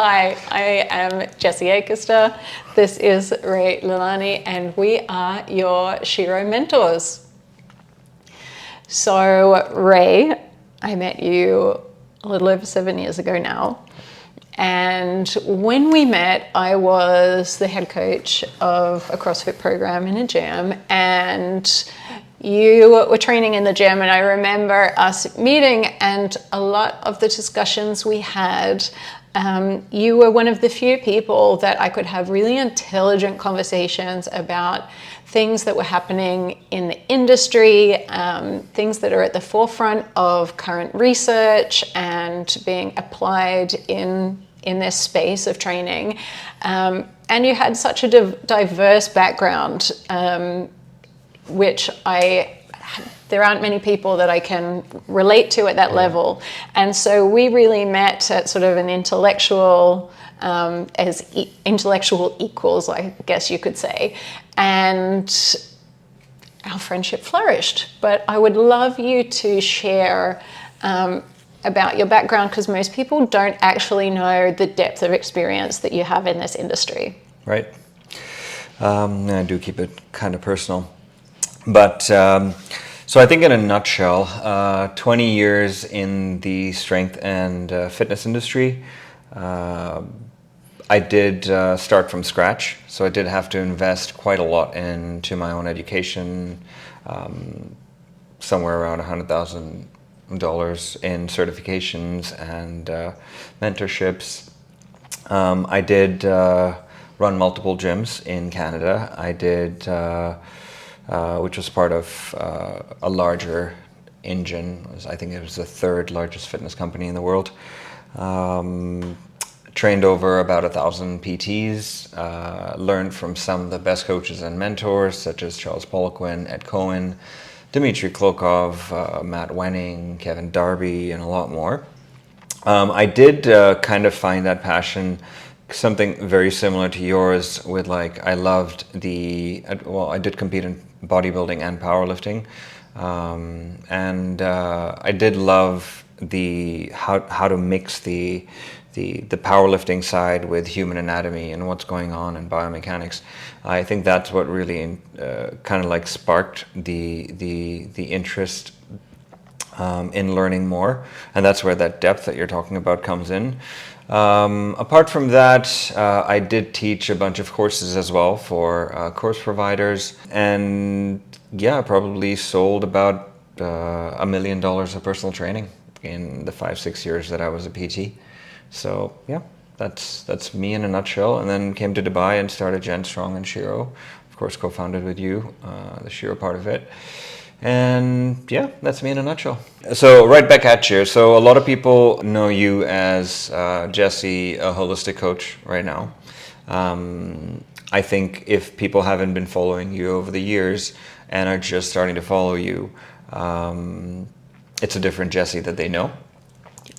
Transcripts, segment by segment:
Hi, I am Jessie Akister. This is Lilani, and we are your Shero mentors. So, Ray, I met you a little over 7 years ago now. And when we met, I was the head coach of a CrossFit program in a gym, and you were training in the gym. And I remember us meeting, and a lot of the discussions we had, you were one of the few people that I could have really intelligent conversations about things that were happening in the industry, things that are at the forefront of current research and being applied in this space of training. And you had such a diverse background, which there aren't many people that I can relate to at that level. And so we really met at sort of an intellectual, intellectual equals, I guess you could say. And our friendship flourished. But I would love you to share about your background, because most people don't actually know the depth of experience that you have in this industry. Right. I do keep it kind of personal. But so I think in a nutshell, 20 years in the strength and fitness industry. I did start from scratch, so I did have to invest quite a lot into my own education, somewhere around $100,000 in certifications and mentorships. I did run multiple gyms in Canada. I did, which was part of a larger engine. I think it was the third largest fitness company in the world. Trained over about 1,000 PTs, learned from some of the best coaches and mentors, such as Charles Poliquin, Ed Cohen, Dmitry Klokov, Matt Wenning, Kevin Darby, and a lot more. I did kind of find that passion, something very similar to yours, with I loved I did compete in bodybuilding and powerlifting. And I did love how to mix the powerlifting side with human anatomy and what's going on in biomechanics. I think that's what really kind of sparked the interest in learning more, and that's where that depth that you're talking about comes in. Apart from that, I did teach a bunch of courses as well for course providers, and probably sold about $1 million of personal training in the 5-6 years that I was a PT. So that's me in a nutshell. And then came to Dubai and started Gen Strong and Shero. Of course, co-founded with you, the Shero part of it. And that's me in a nutshell. So right back at you. So a lot of people know you as Jessie, a holistic coach right now. I think if people haven't been following you over the years and are just starting to follow you, it's a different Jessie that they know,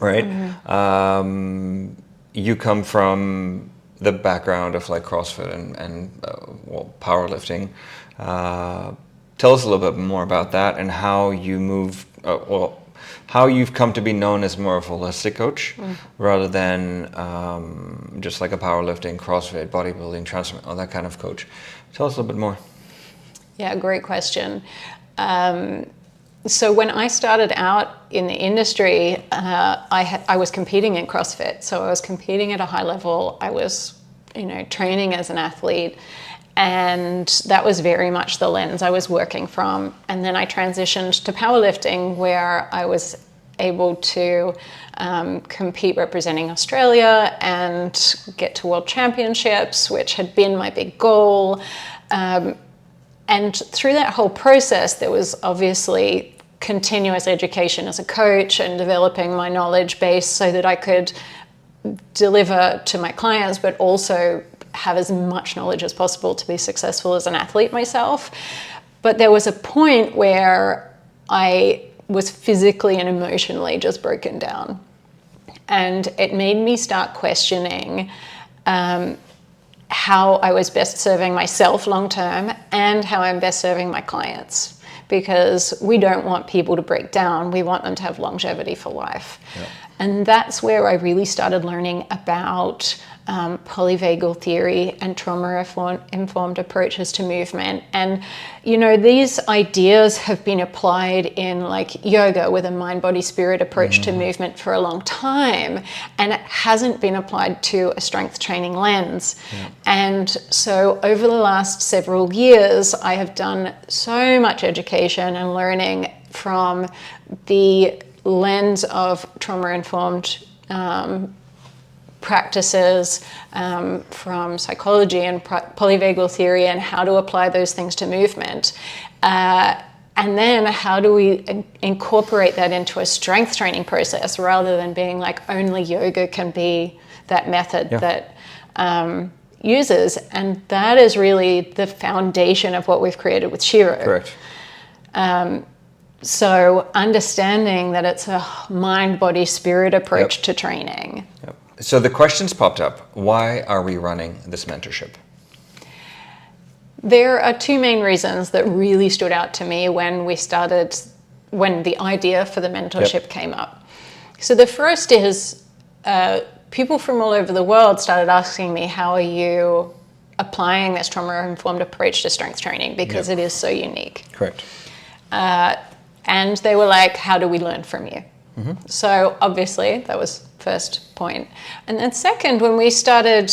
right? Mm-hmm. You come from the background of CrossFit and powerlifting. Tell us a little bit more about that and how you moved, how you've come to be known as more of a holistic coach rather than just like a powerlifting, CrossFit, bodybuilding, transformation, all that kind of coach. Tell us a little bit more. Yeah, great question. So when I started out in the industry, I was competing in CrossFit. So I was competing at a high level. I was, training as an athlete. And that was very much the lens I was working from. And then I transitioned to powerlifting, where I was able to compete representing Australia and get to world championships, which had been my big goal. And through that whole process, there was obviously continuous education as a coach and developing my knowledge base so that I could deliver to my clients, but also have as much knowledge as possible to be successful as an athlete myself. But there was a point where I was physically and emotionally just broken down. And it made me start questioning how I was best serving myself long-term and how I'm best serving my clients. Because we don't want people to break down. We want them to have longevity for life. Yeah. And that's where I really started learning about polyvagal theory and trauma-informed approaches to movement. And, you know, these ideas have been applied in like yoga with a mind-body-spirit approach to movement for a long time, and it hasn't been applied to a strength training lens. And so over the last several years, I have done so much education and learning from the lens of trauma-informed practices, from psychology and polyvagal theory, and how to apply those things to movement. And then how do we incorporate that into a strength training process, rather than being like only yoga can be that method that uses. And that is really the foundation of what we've created with Shero. Correct. So understanding that it's a mind, body, spirit approach to training. So the questions popped up. Why are we running this mentorship? There are two main reasons that really stood out to me when the idea for the mentorship came up. So the first is people from all over the world started asking me, how are you applying this trauma-informed approach to strength training? Because it is so unique. Correct. And they were like, how do we learn from you? So obviously that was first point. And then second, when we started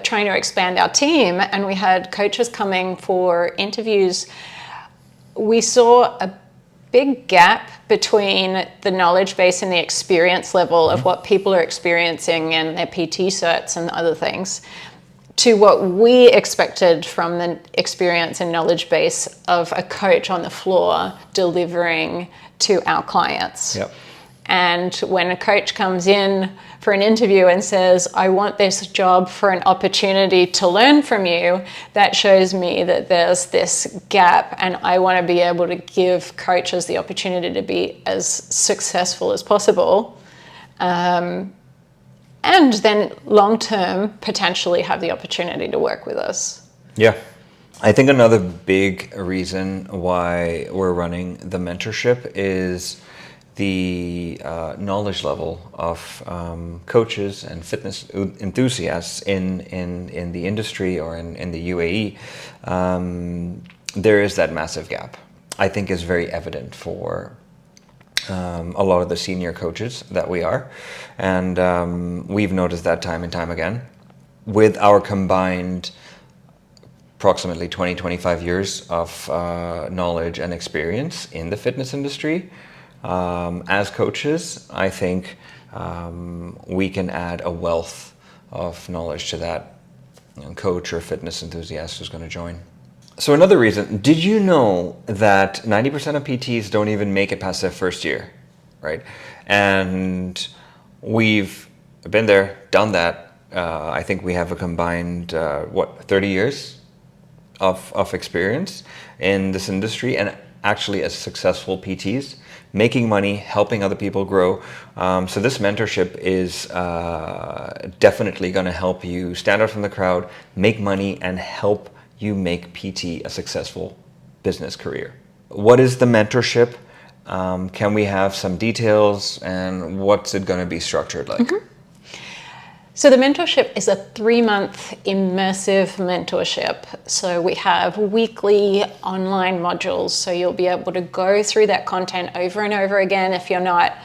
trying to expand our team and we had coaches coming for interviews, we saw a big gap between the knowledge base and the experience level of what people are experiencing and their PT certs and other things, to what we expected from the experience and knowledge base of a coach on the floor delivering to our clients. And when a coach comes in for an interview and says, I want this job for an opportunity to learn from you, that shows me that there's this gap, and I want to be able to give coaches the opportunity to be as successful as possible. And then long-term, potentially have the opportunity to work with us. Yeah. I think another big reason why we're running the mentorship is the knowledge level of coaches and fitness enthusiasts in the industry or in the UAE. There is that massive gap. I think is very evident for a lot of the senior coaches that we are. And we've noticed that time and time again. With our combined approximately 20-25 years of knowledge and experience in the fitness industry, as coaches, I think we can add a wealth of knowledge to that coach or fitness enthusiast who's going to join. So another reason, did you know that 90% of PTs don't even make it past their first year, right? And we've been there, done that. I think we have a combined, 30 years of experience in this industry, and actually as successful PTs, making money, helping other people grow. So this mentorship is definitely going to help you stand out from the crowd, make money, and help you make PT a successful business career. What is the mentorship? Can we have some details, and what's it going to be structured like? So the mentorship is a 3-month immersive mentorship. So we have weekly online modules. So you'll be able to go through that content over and over again if you're not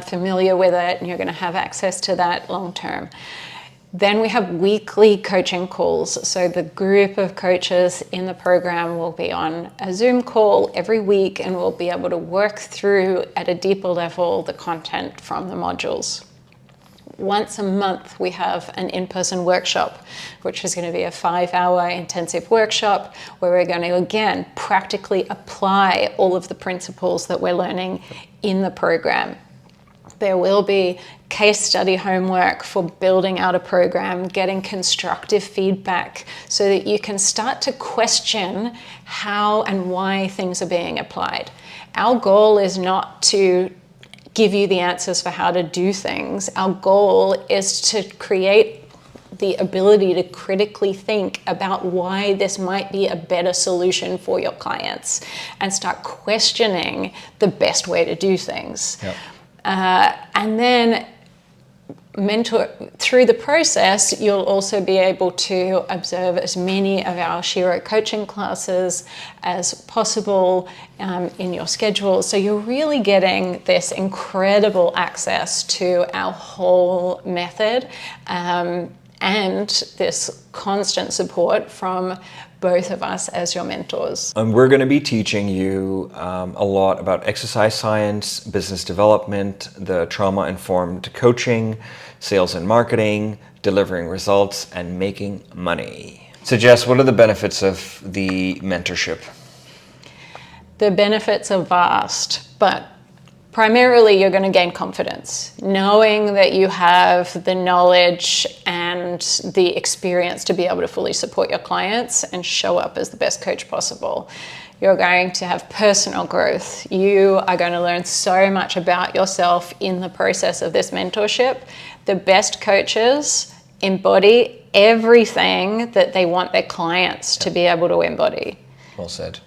familiar with it, and you're going to have access to that long term. Then we have weekly coaching calls. So the group of coaches in the program will be on a Zoom call every week, and we'll be able to work through at a deeper level the content from the modules. Once a month, we have an in-person workshop, which is going to be a 5-hour intensive workshop where we're going to, again, practically apply all of the principles that we're learning in the program. There will be case study homework for building out a program, getting constructive feedback so that you can start to question how and why things are being applied. Our goal is not to give you the answers for how to do things. Our goal is to create the ability to critically think about why this might be a better solution for your clients and start questioning the best way to do things. And then through the process, you'll also be able to observe as many of our Shero coaching classes as possible in your schedule. So you're really getting this incredible access to our whole method and this constant support from both of us as your mentors. And we're going to be teaching you a lot about exercise science, business development, the trauma-informed coaching, sales and marketing, delivering results, and making money. So Jess, what are the benefits of the mentorship? The benefits are vast, but primarily you're going to gain confidence, knowing that you have the knowledge and the experience to be able to fully support your clients and show up as the best coach possible. You're going to have personal growth. You are going to learn so much about yourself in the process of this mentorship. The best coaches embody everything that they want their clients to be able to embody. Well said.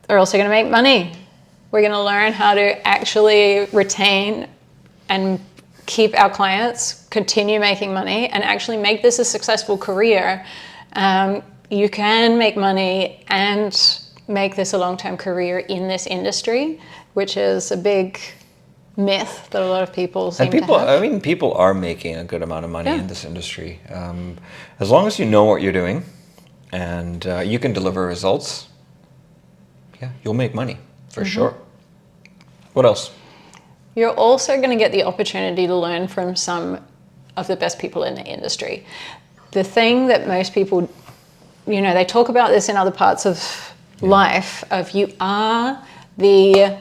They're also going to make money. We're going to learn how to actually retain and keep our clients, continue making money, and actually make this a successful career. You can make money and make this a long-term career in this industry, which is a big myth that a lot of people seem to have. I mean, people are making a good amount of money in this industry. As long as you know what you're doing and you can deliver results, you'll make money for sure. What else? You're also going to get the opportunity to learn from some of the best people in the industry. The thing that most people, they talk about this in other parts of life, of you are the,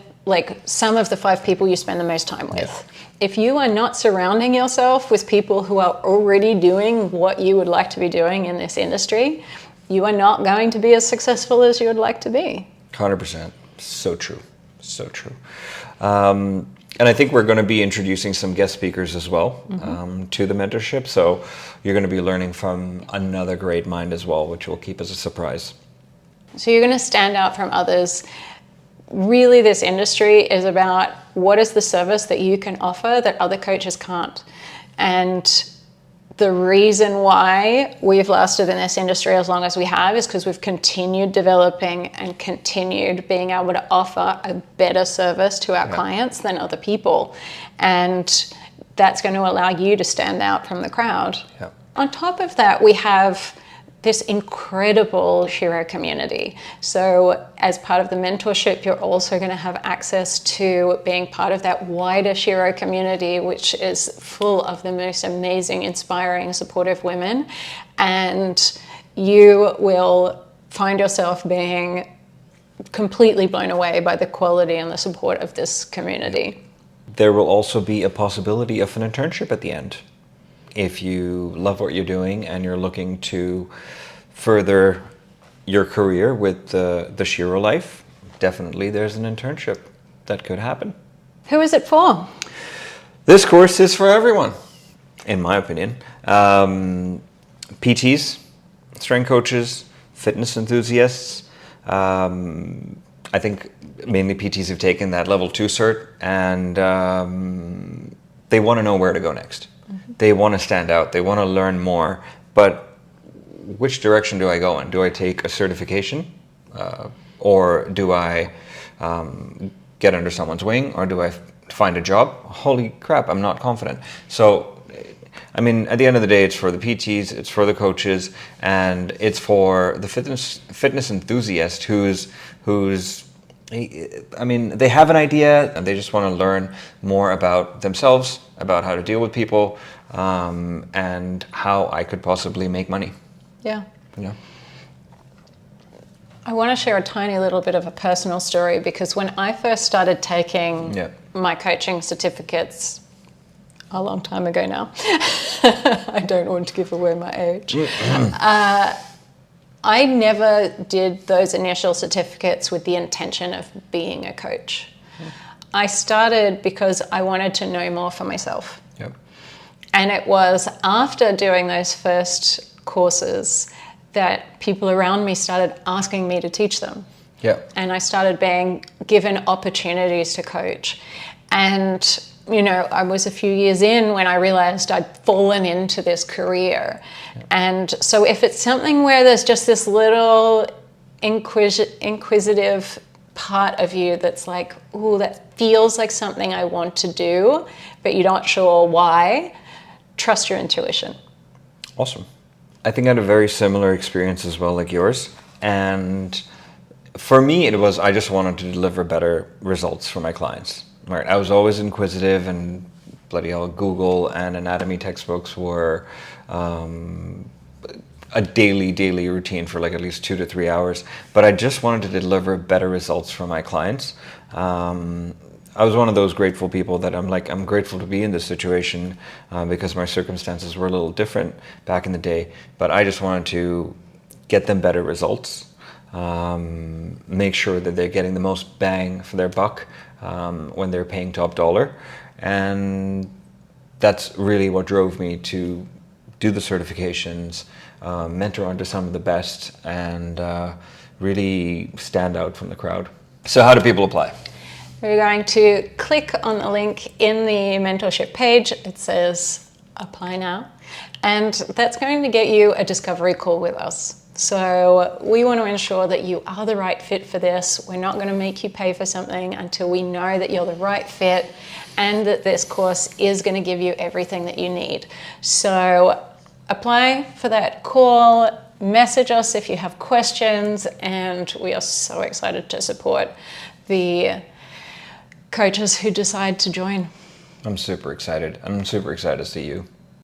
some of the 5 people you spend the most time with. Yeah. If you are not surrounding yourself with people who are already doing what you would like to be doing in this industry, you are not going to be as successful as you would like to be. 100%. So true. So true. And I think we're going to be introducing some guest speakers as well to the mentorship. So you're going to be learning from another great mind as well, which will keep as a surprise. So you're going to stand out from others. Really, this industry is about what is the service that you can offer that other coaches can't. And the reason why we've lasted in this industry as long as we have is because we've continued developing and continued being able to offer a better service to our clients than other people. And that's going to allow you to stand out from the crowd. Yeah. On top of that, we have this incredible Shero community. So as part of the mentorship, you're also going to have access to being part of that wider Shero community, which is full of the most amazing, inspiring, supportive women. And you will find yourself being completely blown away by the quality and the support of this community. There will also be a possibility of an internship at the end. If you love what you're doing and you're looking to further your career with the Shero Life, definitely there's an internship that could happen. Who is it for? This course is for everyone, in my opinion. PTs, strength coaches, fitness enthusiasts. I think mainly PTs have taken that level 2 cert and they want to know where to go next. They want to stand out. They want to learn more. But which direction do I go in? Do I take a certification? Or do I get under someone's wing? Or do I find a job? Holy crap, I'm not confident. So, I mean, at the end of the day, it's for the PTs, it's for the coaches, and it's for the fitness enthusiast who's I mean, they have an idea and they just want to learn more about themselves, about how to deal with people, and how I could possibly make money. Yeah. Yeah. I want to share a tiny little bit of a personal story because when I first started taking my coaching certificates a long time ago now, I don't want to give away my age. I never did those initial certificates with the intention of being a coach. I started because I wanted to know more for myself. Yep. And it was after doing those first courses that people around me started asking me to teach them. Yeah. And I started being given opportunities to coach. And I was a few years in when I realized I'd fallen into this career. And so if it's something where there's just this little inquisitive part of you that's like, ooh, that feels like something I want to do, but you're not sure why, trust your intuition. Awesome. I think I had a very similar experience as well, like yours. And for me, it was, I just wanted to deliver better results for my clients. Right? I was always inquisitive, and bloody hell, Google and anatomy textbooks were a daily routine for like at least 2 to 3 hours. But I just wanted to deliver better results for my clients. I was one of those grateful people that I'm grateful to be in this situation because my circumstances were a little different back in the day. But I just wanted to get them better results, make sure that they're getting the most bang for their buck when they're paying top dollar. And that's really what drove me to do the certifications, mentor under some of the best, and really stand out from the crowd. So how do people apply? We're going to click on the link in the mentorship page. It says apply now, and that's going to get you a discovery call with us. So we want to ensure that you are the right fit for this. We're not going to make you pay for something until we know that you're the right fit and that this course is going to give you everything that you need. So apply for that call, message us if you have questions, and we are so excited to support the coaches who decide to join. I'm super excited. I'm super excited to see you.